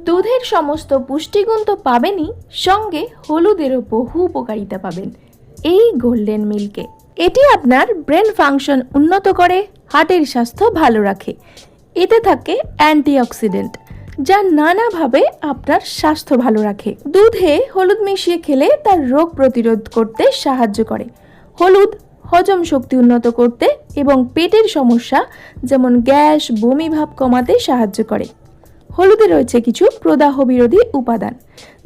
দুধের সমস্ত পুষ্টিগুণ তো পাবেনই, সঙ্গে হলুদেরও বহু উপকারিতা পাবেন এই গোল্ডেন মিল্কে। এটি আপনার ব্রেন ফাংশন উন্নত করে, হার্টের স্বাস্থ্য ভালো রাখে। এতে থাকে অ্যান্টিঅক্সিডেন্ট, যা নানাভাবে আপনার স্বাস্থ্য ভালো রাখে। দুধে হলুদ মিশিয়ে খেলে তার রোগ প্রতিরোধ করতে সাহায্য করে। হলুদ হজম শক্তি উন্নত করতে এবং পেটের সমস্যা যেমন গ্যাস, বমি ভাব কমাতে সাহায্য করে। হলুদে রয়েছে কিছু প্রদাহ বিরোধী উপাদান,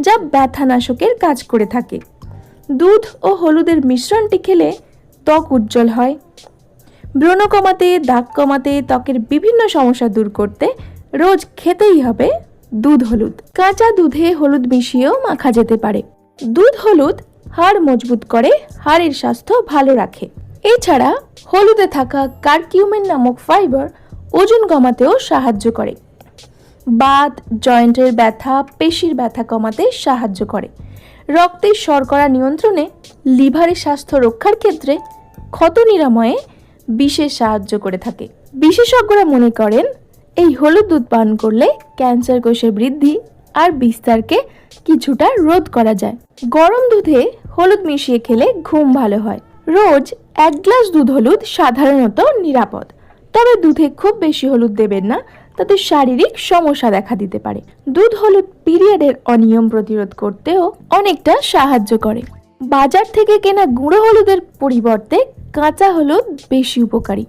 যা ব্যথানাশকের কাজ করে থাকে। দুধ ও হলুদের মিশ্রণটি খেলে ত্বক উজ্জ্বল হয়। ব্রণ কমাতে, দাগ কমাতে, ত্বকের বিভিন্ন সমস্যা দূর করতে রোজ খেতেই হবে দুধ হলুদ। কাঁচা দুধে হলুদ মিশিয়েও মাখা যেতে পারে। দুধ হলুদ হাড় মজবুত করে, হাড়ের স্বাস্থ্য ভালো রাখে। এছাড়া হলুদে থাকা কারকিউমিন নামক ফাইবার ওজন কমাতেও সাহায্য করে। বাত, জয়েন্টের ব্যথা, পেশির ব্যথা কমাতে সাহায্য করে। রক্তের শর্করা নিয়ন্ত্রণে, লিভারের স্বাস্থ্য রক্ষার ক্ষেত্রে, ক্ষত নিরাময়ে বিশেষ সাহায্য করে থাকে। বিশেষজ্ঞরা মনে করেন এই হলুদ দুধ পান করলে ক্যান্সার কোষের বৃদ্ধি আর বিস্তারকে কিছুটা রোধ করা যায়। গরম দুধে হলুদ মিশিয়ে খেলে ঘুম ভালো হয়। রোজ 1 গ্লাস দুধ হলুদ সাধারণত নিরাপদ, তবে দুধে খুব বেশি হলুদ দেবেন না, তাতে শারীরিক সমস্যা দেখা দিতে পারে। দুধ হলুদ পিরিয়ডের অনিয়ম প্রতিরোধ করতেও অনেকটা সাহায্য করে। বাজার থেকে কেনা গুঁড়ো হলুদের পরিবর্তে কাঁচা হলুদ বেশি উপকারী।